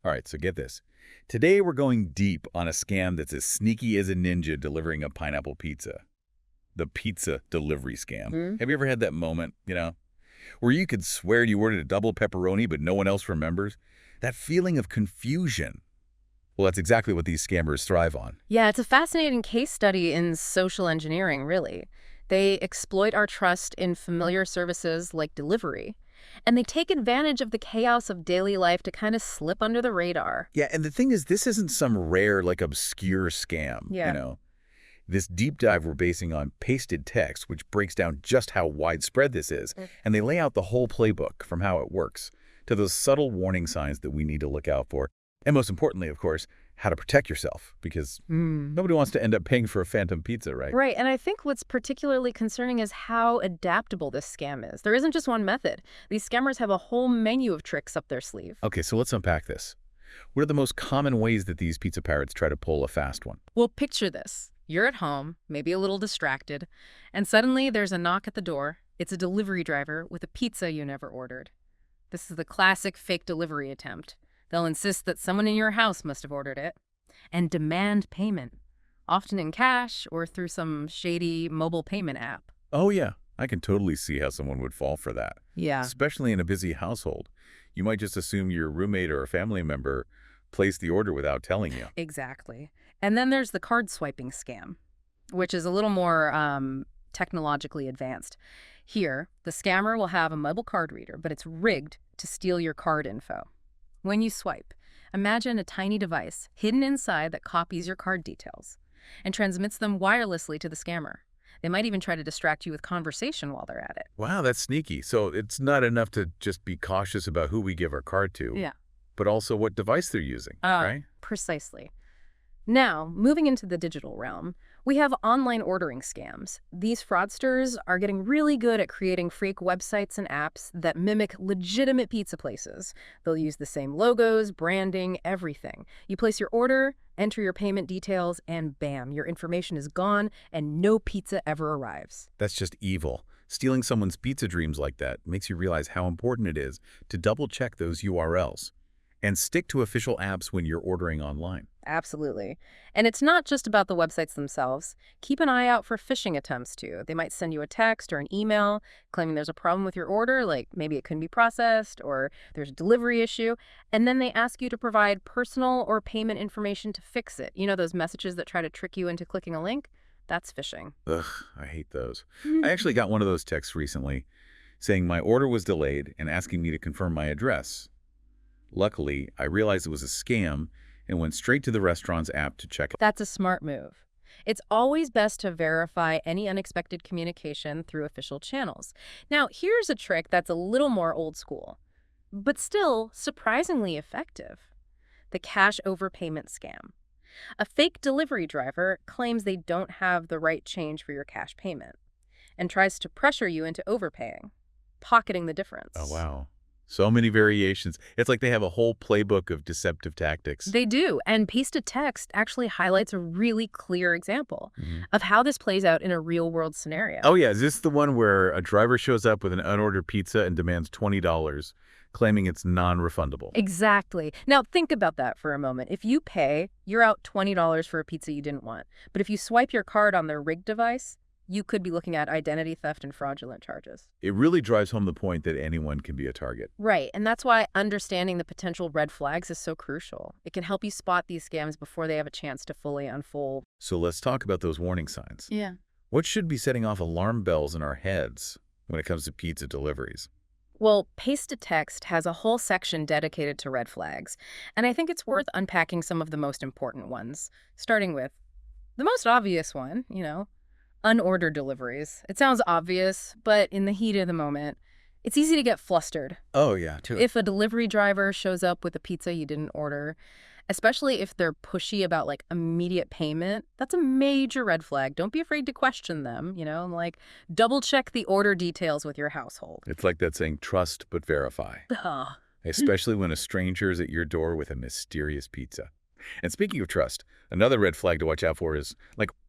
All right, so get this. Today we're going deep on a scam that's as sneaky as a ninja delivering a pineapple pizza. The pizza delivery scam. Hmm? Have you ever had that moment, where you could swear you ordered a double pepperoni but no one else remembers? That feeling of confusion. Well, that's exactly what these scammers thrive on. Yeah, it's a fascinating case study in social engineering, really. They exploit our trust in familiar services like delivery, and they take advantage of the chaos of daily life to kind of slip under the radar. Yeah, and the thing is, this isn't some rare, obscure scam, Yeah. This deep dive we're basing on pasted text, which breaks down just how widespread this is, and they lay out the whole playbook from how it works to those subtle warning signs that we need to look out for. And most importantly, of course, how to protect yourself, because nobody wants to end up paying for a phantom pizza, right? Right, and I think what's particularly concerning is how adaptable this scam is. There isn't just one method. These scammers have a whole menu of tricks up their sleeve. Okay, so let's unpack this. What are the most common ways that these pizza pirates try to pull a fast one? Well, picture this. You're at home, maybe a little distracted, and suddenly there's a knock at the door. It's a delivery driver with a pizza you never ordered. This is the classic fake delivery attempt. They'll insist that someone in your house must have ordered it and demand payment, often in cash or through some shady mobile payment app. Oh, yeah. I can totally see how someone would fall for that. Yeah. Especially in a busy household. You might just assume your roommate or a family member placed the order without telling you. Exactly. And then there's the card swiping scam, which is a little more technologically advanced. Here, the scammer will have a mobile card reader, but it's rigged to steal your card info. When you swipe, imagine a tiny device hidden inside that copies your card details and transmits them wirelessly to the scammer. They might even try to distract you with conversation while they're at it. Wow, that's sneaky. So it's not enough to just be cautious about who we give our card to, Yeah. but also what device they're using, right? Precisely. Now, moving into the digital realm, we have online ordering scams. These fraudsters are getting really good at creating fake websites and apps that mimic legitimate pizza places. They'll use the same logos, branding, everything. You place your order, enter your payment details, and bam, your information is gone and no pizza ever arrives. That's just evil. Stealing someone's pizza dreams like that makes you realize how important it is to double-check those URLs and stick to official apps when you're ordering online. Absolutely. And it's not just about the websites themselves. Keep an eye out for phishing attempts, too. They might send you a text or an email claiming there's a problem with your order, like maybe it couldn't be processed or there's a delivery issue, and then they ask you to provide personal or payment information to fix it. You know those messages that try to trick you into clicking a link? That's phishing. Ugh, I hate those. I actually got one of those texts recently saying my order was delayed and asking me to confirm my address. Luckily, I realized it was a scam and went straight to the restaurant's app to check it. That's a smart move. It's always best to verify any unexpected communication through official channels. Now, here's a trick that's a little more old school, but still surprisingly effective. The cash overpayment scam. A fake delivery driver claims they don't have the right change for your cash payment and tries to pressure you into overpaying, pocketing the difference. Oh, wow. So many variations. It's like they have a whole playbook of deceptive tactics. They do, and pasted text actually highlights a really clear example of how this plays out in a real-world scenario. Oh, yeah. Is this the one where a driver shows up with an unordered pizza and demands $20, claiming it's non-refundable? Exactly. Now, think about that for a moment. If you pay, you're out $20 for a pizza you didn't want. But if you swipe your card on their rigged device, you could be looking at identity theft and fraudulent charges. It really drives home the point that anyone can be a target. Right, and that's why understanding the potential red flags is so crucial. It can help you spot these scams before they have a chance to fully unfold. So let's talk about those warning signs. Yeah. What should be setting off alarm bells in our heads when it comes to pizza deliveries? Well, pasted text has a whole section dedicated to red flags, and I think it's worth unpacking some of the most important ones, starting with the most obvious one, unordered deliveries. It sounds obvious, but in the heat of the moment, it's easy to get flustered. Oh, yeah, too. If a delivery driver shows up with a pizza you didn't order, especially if they're pushy about immediate payment, that's a major red flag. Don't be afraid to question them, double check the order details with your household. It's like that saying, trust but verify. Ugh. Especially when a stranger is at your door with a mysterious pizza. And speaking of trust, another red flag to watch out for is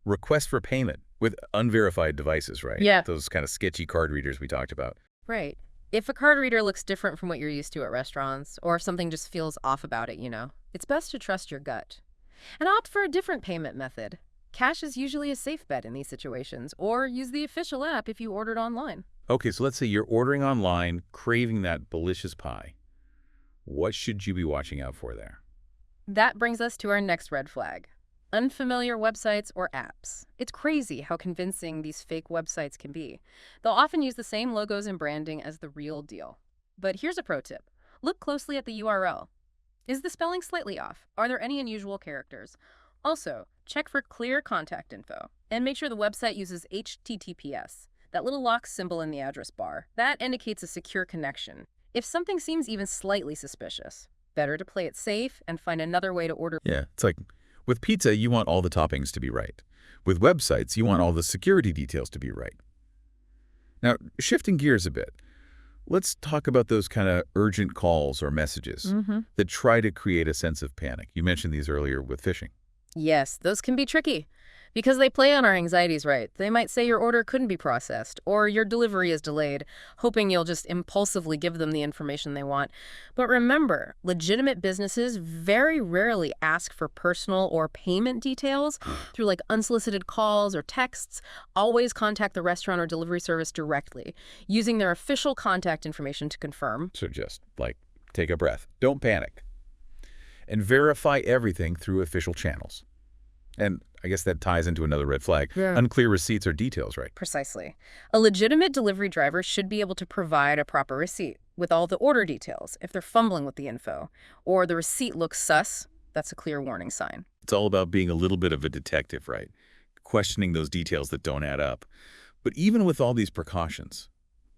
request for payment with unverified devices, right? Yeah. Those kind of sketchy card readers we talked about. Right. If a card reader looks different from what you're used to at restaurants, or if something just feels off about it, it's best to trust your gut. And opt for a different payment method. Cash is usually a safe bet in these situations, or use the official app if you ordered online. Okay, so let's say you're ordering online, craving that delicious pie. What should you be watching out for there? That brings us to our next red flag. Unfamiliar websites or apps. It's crazy how convincing these fake websites can be. They'll often use the same logos and branding as the real deal. But here's a pro tip. Look closely at the URL. Is the spelling slightly off? Are there any unusual characters? Also, check for clear contact info. And make sure the website uses HTTPS, that little lock symbol in the address bar. That indicates a secure connection. If something seems even slightly suspicious, better to play it safe and find another way to order. Yeah, it's like with pizza, you want all the toppings to be right. With websites, you want all the security details to be right. Now, shifting gears a bit, let's talk about those kind of urgent calls or messages that try to create a sense of panic. You mentioned these earlier with phishing. Yes, those can be tricky. Because they play on our anxieties, right? They might say your order couldn't be processed, or your delivery is delayed, hoping you'll just impulsively give them the information they want. But remember, legitimate businesses very rarely ask for personal or payment details through like unsolicited calls or texts. Always contact the restaurant or delivery service directly, using their official contact information to confirm. So just, take a breath. Don't panic. And verify everything through official channels. And I guess that ties into another red flag. Yeah. Unclear receipts or details, right? Precisely. A legitimate delivery driver should be able to provide a proper receipt with all the order details if they're fumbling with the info. Or the receipt looks sus, that's a clear warning sign. It's all about being a little bit of a detective, right? Questioning those details that don't add up. But even with all these precautions,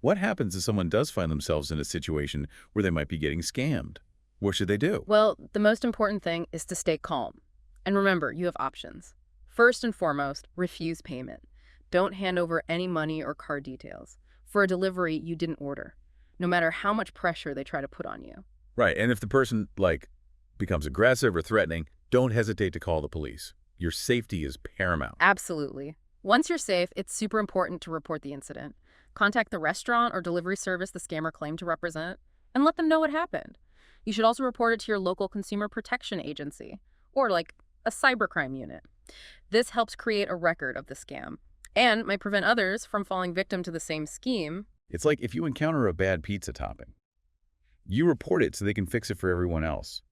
what happens if someone does find themselves in a situation where they might be getting scammed? What should they do? Well, the most important thing is to stay calm. And remember, you have options. First and foremost, refuse payment. Don't hand over any money or card details for a delivery you didn't order, no matter how much pressure they try to put on you. Right, and if the person, becomes aggressive or threatening, don't hesitate to call the police. Your safety is paramount. Absolutely. Once you're safe, it's super important to report the incident. Contact the restaurant or delivery service the scammer claimed to represent, and let them know what happened. You should also report it to your local consumer protection agency, or a cybercrime unit. This helps create a record of the scam and might prevent others from falling victim to the same scheme. It's like if you encounter a bad pizza topping, you report it so they can fix it for everyone else.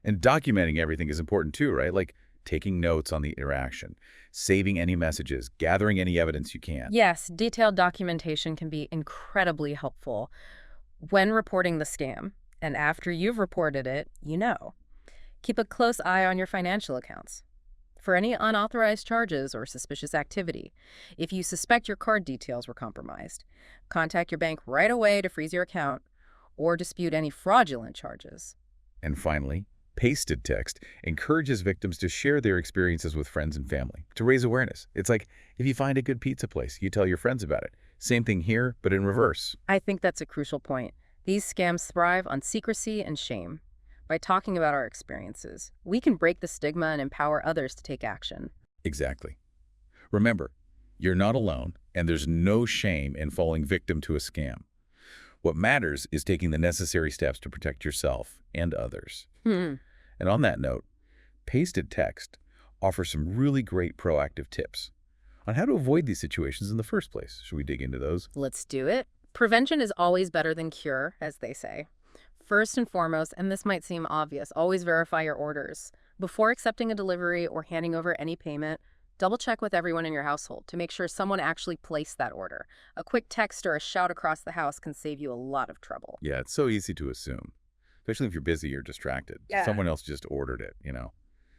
And documenting everything is important too, right? Like taking notes on the interaction, saving any messages, gathering any evidence you can. Yes, detailed documentation can be incredibly helpful when reporting the scam. And after you've reported it, keep a close eye on your financial accounts for any unauthorized charges or suspicious activity. If you suspect your card details were compromised, contact your bank right away to freeze your account or dispute any fraudulent charges. And finally, pasted text encourages victims to share their experiences with friends and family to raise awareness. It's like if you find a good pizza place, you tell your friends about it. Same thing here, but in reverse. I think that's a crucial point. These scams thrive on secrecy and shame. By talking about our experiences, we can break the stigma and empower others to take action. Exactly. Remember, you're not alone, and there's no shame in falling victim to a scam. What matters is taking the necessary steps to protect yourself and others. And on that note, pasted text offers some really great proactive tips on how to avoid these situations in the first place. Should we dig into those? Let's do it. Prevention is always better than cure, as they say. First and foremost, and this might seem obvious, always verify your orders. Before accepting a delivery or handing over any payment, double-check with everyone in your household to make sure someone actually placed that order. A quick text or a shout across the house can save you a lot of trouble. Yeah, it's so easy to assume, especially if you're busy or distracted. Yeah. Someone else just ordered it,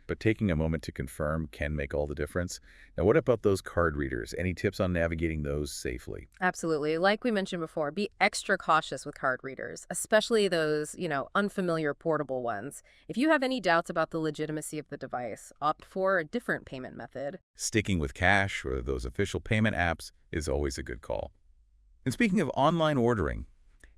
But taking a moment to confirm can make all the difference. Now, what about those card readers? Any tips on navigating those safely? Absolutely. Like we mentioned before, be extra cautious with card readers, especially those, unfamiliar portable ones. If you have any doubts about the legitimacy of the device, opt for a different payment method. Sticking with cash or those official payment apps is always a good call. And speaking of online ordering,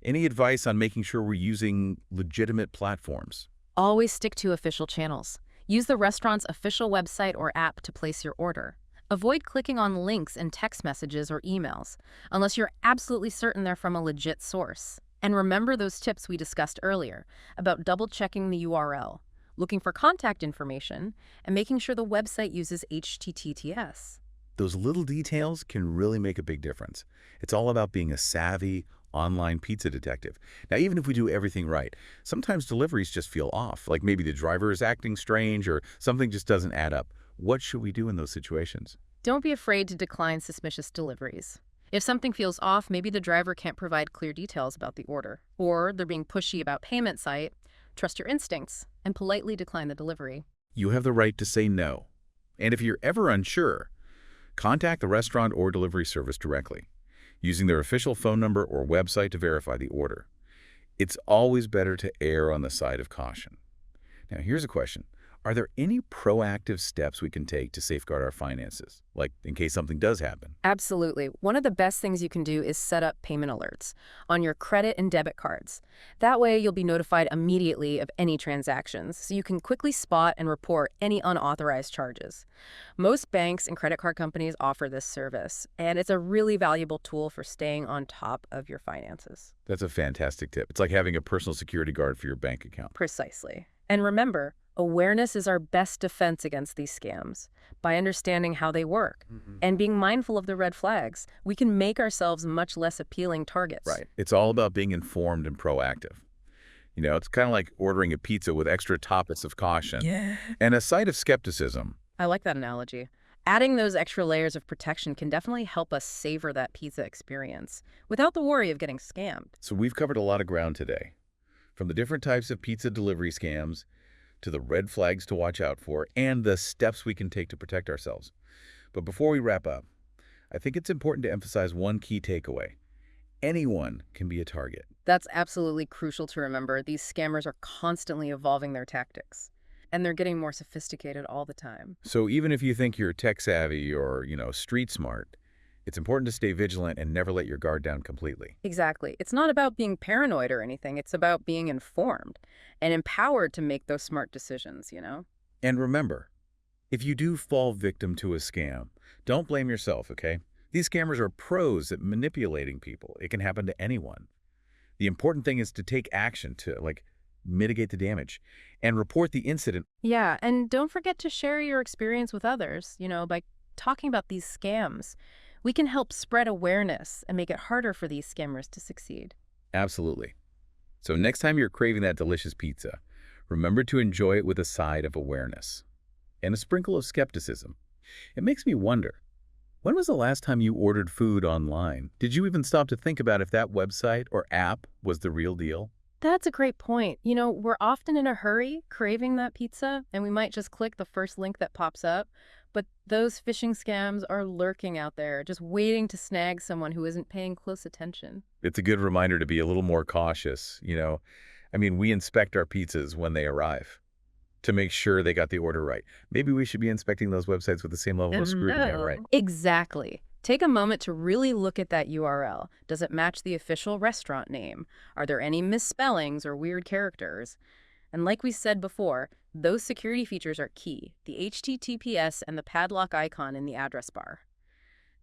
any advice on making sure we're using legitimate platforms? Always stick to official channels. Use the restaurant's official website or app to place your order. Avoid clicking on links in text messages or emails, unless you're absolutely certain they're from a legit source. And remember those tips we discussed earlier about double-checking the URL, looking for contact information, and making sure the website uses HTTPS. Those little details can really make a big difference. It's all about being a savvy, online pizza detective. Now, even if we do everything right, sometimes deliveries just feel off, like maybe the driver is acting strange or something just doesn't add up. What should we do in those situations? Don't be afraid to decline suspicious deliveries. If something feels off, maybe the driver can't provide clear details about the order, or they're being pushy about payment site, trust your instincts and politely decline the delivery. You have the right to say no. And if you're ever unsure, contact the restaurant or delivery service directly, using their official phone number or website to verify the order. It's always better to err on the side of caution. Now, here's a question. Are there any proactive steps we can take to safeguard our finances, like in case something does happen? Absolutely. One of the best things you can do is set up payment alerts on your credit and debit cards. That way, you'll be notified immediately of any transactions, so you can quickly spot and report any unauthorized charges. Most banks and credit card companies offer this service, and it's a really valuable tool for staying on top of your finances. That's a fantastic tip. It's like having a personal security guard for your bank account. Precisely. And remember, awareness is our best defense against these scams. By understanding how they work and being mindful of the red flags, we can make ourselves much less appealing targets. Right. It's all about being informed and proactive. You know, it's kind of like ordering a pizza with extra toppings of caution and a side of skepticism. I like that analogy. Adding those extra layers of protection can definitely help us savor that pizza experience without the worry of getting scammed. So we've covered a lot of ground today. From the different types of pizza delivery scams to the red flags to watch out for and the steps we can take to protect ourselves. But before we wrap up, I think it's important to emphasize one key takeaway. Anyone can be a target. That's absolutely crucial to remember. These scammers are constantly evolving their tactics, and they're getting more sophisticated all the time. So even if you think you're tech savvy or, street smart, it's important to stay vigilant and never let your guard down completely. Exactly. It's not about being paranoid or anything. It's about being informed and empowered to make those smart decisions, And remember, if you do fall victim to a scam, don't blame yourself, okay? These scammers are pros at manipulating people. It can happen to anyone. The important thing is to take action to, mitigate the damage and report the incident. Yeah, and don't forget to share your experience with others, by talking about these scams. We can help spread awareness and make it harder for these scammers to succeed. Absolutely. So next time you're craving that delicious pizza, remember to enjoy it with a side of awareness and a sprinkle of skepticism. It makes me wonder, when was the last time you ordered food online? Did you even stop to think about if that website or app was the real deal? That's a great point. We're often in a hurry, craving that pizza, and we might just click the first link that pops up. But those phishing scams are lurking out there, just waiting to snag someone who isn't paying close attention. It's a good reminder to be a little more cautious, we inspect our pizzas when they arrive to make sure they got the order right. Maybe we should be inspecting those websites with the same level of scrutiny, right? Exactly. Take a moment to really look at that URL. Does it match the official restaurant name? Are there any misspellings or weird characters? And like we said before, those security features are key, the HTTPS and the padlock icon in the address bar.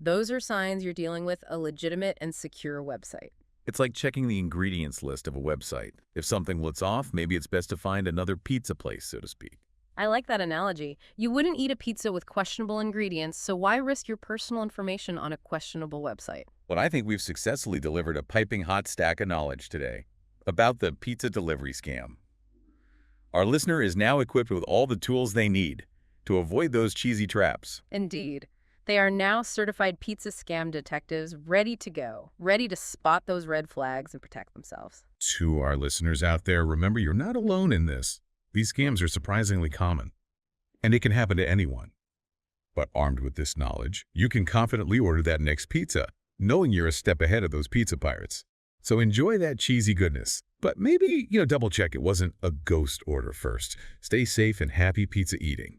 Those are signs you're dealing with a legitimate and secure website. It's like checking the ingredients list of a website. If something looks off, maybe it's best to find another pizza place, so to speak. I like that analogy. You wouldn't eat a pizza with questionable ingredients, so why risk your personal information on a questionable website? Well, I think we've successfully delivered a piping hot stack of knowledge today about the pizza delivery scam. Our listener is now equipped with all the tools they need to avoid those cheesy traps. Indeed. They are now certified pizza scam detectives ready to go, ready to spot those red flags and protect themselves. To our listeners out there, remember you're not alone in this. These scams are surprisingly common, and it can happen to anyone. But armed with this knowledge, you can confidently order that next pizza, knowing you're a step ahead of those pizza pirates. So enjoy that cheesy goodness, but maybe, double check it wasn't a ghost order first. Stay safe and happy pizza eating.